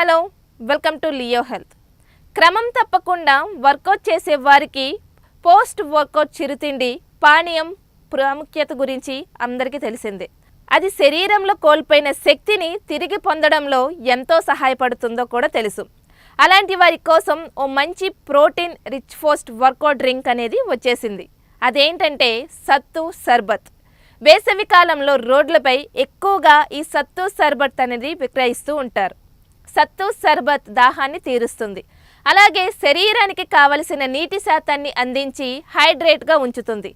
Hello, welcome to Leo health. క్రమం తప్పకుండా work out చేసే వారికి పోస్ట్ వర్కౌట్ చిరుతిండి పానీయం ప్రాముఖ్యత గురించి అందరికీ తెలిసిందే. అది శరీరంలో కోల్పోయిన శక్తిని తిరిగి పొందడంలో ఎంతో సహాయపడుతుందో కూడా తెలుసు. అలాంటి వారి కోసం ఓ మంచి protein rich post workout drink అనేది వచ్చేసింది. అదేంటంటే సత్తు షర్బత్. వేసవి కాలంలో రోడ్లపై ఎక్కువగా ఈ సత్తు షర్బత్ అనేది విక్రయిస్తూ ఉంటారు. సత్తు షర్బత్ దాహాన్ని తీరుస్తుంది, అలాగే శరీరానికి కావలసిన నీటి శాతాన్ని అందించి హైడ్రేట్గా ఉంచుతుంది.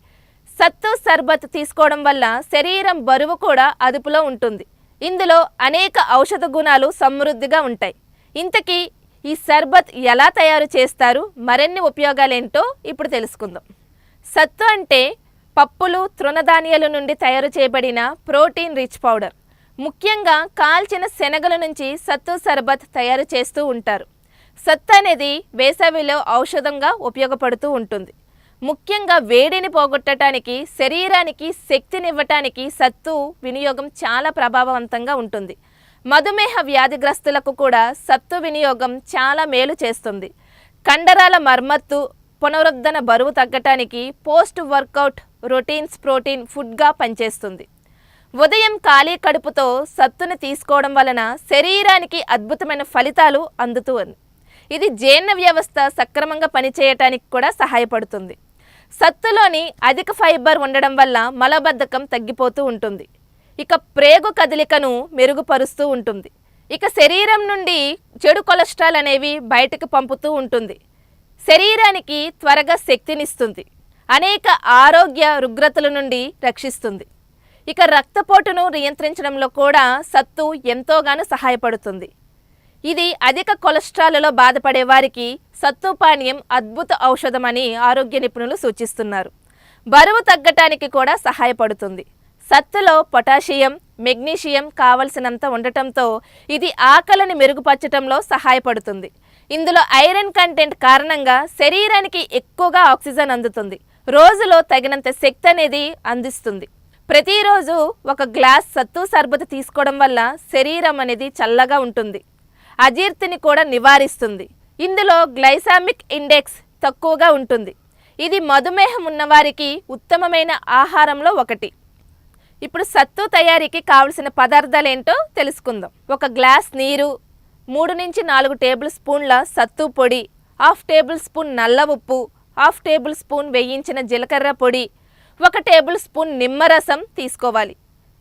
సత్తు షర్బత్ తీసుకోవడం వల్ల శరీరం బరువు కూడా అదుపులో ఉంటుంది. ఇందులో అనేక ఔషధ గుణాలు సమృద్ధిగా ఉంటాయి. ఇంతకీ ఈ షర్బత్ ఎలా తయారు చేస్తారు, మరిన్ని ఉపయోగాలేంటో ఇప్పుడు తెలుసుకుందాం. సత్తు అంటే పప్పులు, తృణధాన్యాల నుండి తయారు చేయబడిన ప్రోటీన్ రిచ్ పౌడర్. ముఖ్యంగా కాల్చిన శనగల నుంచి సత్తు షర్బత్ తయారు చేస్తూ ఉంటారు. సత్తు అనేది వేసవిలో ఔషధంగా ఉపయోగపడుతూ ఉంటుంది. ముఖ్యంగా వేడిని పోగొట్టడానికి, శరీరానికి శక్తినివ్వటానికి సత్తు వినియోగం చాలా ప్రభావవంతంగా ఉంటుంది. మధుమేహ వ్యాధిగ్రస్తులకు కూడా సత్తు వినియోగం చాలా మేలు చేస్తుంది. కండరాల మరమ్మత్తు, పునరుద్ధరణ, బరువు తగ్గటానికి, పోస్ట్ వర్కౌట్ రొటీన్స్ ప్రోటీన్ ఫుడ్గా పనిచేస్తుంది. ఉదయం ఖాళీ కడుపుతో సత్తుని తీసుకోవడం వలన శరీరానికి అద్భుతమైన ఫలితాలు అందుతూ ఉంది. ఇది జీర్ణ వ్యవస్థ సక్రమంగా పనిచేయటానికి కూడా సహాయపడుతుంది. సత్తులోని అధిక ఫైబర్ ఉండడం వల్ల మలబద్ధకం తగ్గిపోతూ ఉంటుంది. ఇక ప్రేగు కదలికను మెరుగుపరుస్తూ ఉంటుంది. ఇక శరీరం నుండి చెడు కొలెస్ట్రాల్ అనేవి బయటకు పంపుతూ ఉంటుంది. శరీరానికి త్వరగా శక్తినిస్తుంది. అనేక ఆరోగ్య రుగ్మతల నుండి రక్షిస్తుంది. ఇక రక్తపోటును నియంత్రించడంలో కూడా సత్తు ఎంతోగానో సహాయపడుతుంది. ఇది అధిక కొలెస్ట్రాల్లో బాధపడే వారికి సత్తు పానీయం అద్భుత ఔషధమని ఆరోగ్య నిపుణులు సూచిస్తున్నారు. బరువు తగ్గటానికి కూడా సహాయపడుతుంది. సత్తులో పొటాషియం, మెగ్నీషియం కావలసినంత ఉండటంతో ఇది ఆకలిని మెరుగుపరచడంలో సహాయపడుతుంది. ఇందులో ఐరన్ కంటెంట్ కారణంగా శరీరానికి ఎక్కువగా ఆక్సిజన్ అందుతుంది. రోజులో తగినంత శక్తి అనేది అందిస్తుంది. ప్రతిరోజు ఒక గ్లాస్ సత్తు షర్బత్ తీసుకోవడం వల్ల శరీరం అనేది చల్లగా ఉంటుంది. అజీర్తిని కూడా నివారిస్తుంది. ఇందులో గ్లైసామిక్ ఇండెక్స్ తక్కువగా ఉంటుంది. ఇది మధుమేహం ఉన్నవారికి ఉత్తమమైన ఆహారంలో ఒకటి. ఇప్పుడు సత్తు తయారీకి కావలసిన పదార్థాలు ఏంటో తెలుసుకుందాం. ఒక గ్లాస్ నీరు, 3 నుంచి 4 టేబుల్ స్పూన్ల సత్తు పొడి, 1/2 టేబుల్ స్పూన్ నల్ల ఉప్పు, 1/2 టేబుల్ స్పూన్ వేయించిన జీలకర్ర పొడి, 1 టేబుల్ స్పూన్ నిమ్మరసం తీసుకోవాలి.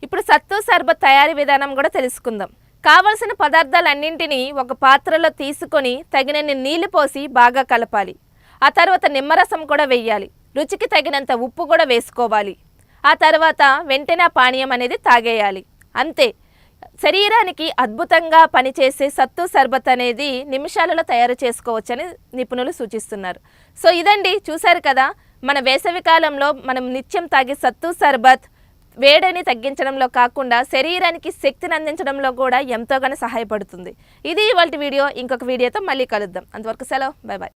ఇప్పుడు సత్తు షర్బత్ తయారీ విధానం కూడా తెలుసుకుందాం. కావలసిన పదార్థాలన్నింటినీ ఒక పాత్రలో తీసుకొని తగినన్ని నీళ్లు పోసి బాగా కలపాలి. ఆ తర్వాత నిమ్మరసం కూడా వేయాలి. రుచికి తగినంత ఉప్పు కూడా వేసుకోవాలి. ఆ తర్వాత వెంటనే ఆ పానీయం అనేది తాగేయాలి. అంతే. శరీరానికి అద్భుతంగా పనిచేసే సత్తు షర్బత్ అనేది నిమిషాలలో తయారు చేసుకోవచ్చని నిపుణులు సూచిస్తున్నారు. సో ఇదండి, చూశారు కదా, మన వేసవి కాలంలో మనం నిత్యం తాగే సత్తు షర్బత్ వేడిని తగ్గించడంలో కాకుండా శరీరానికి శక్తిని అందించడంలో కూడా ఎంతోగానో సహాయపడుతుంది. ఇది ఇవాల్టి వీడియో. ఇంకొక వీడియోతో మళ్ళీ కలుద్దాం. అంతవరకు సెలవు. Bye bye.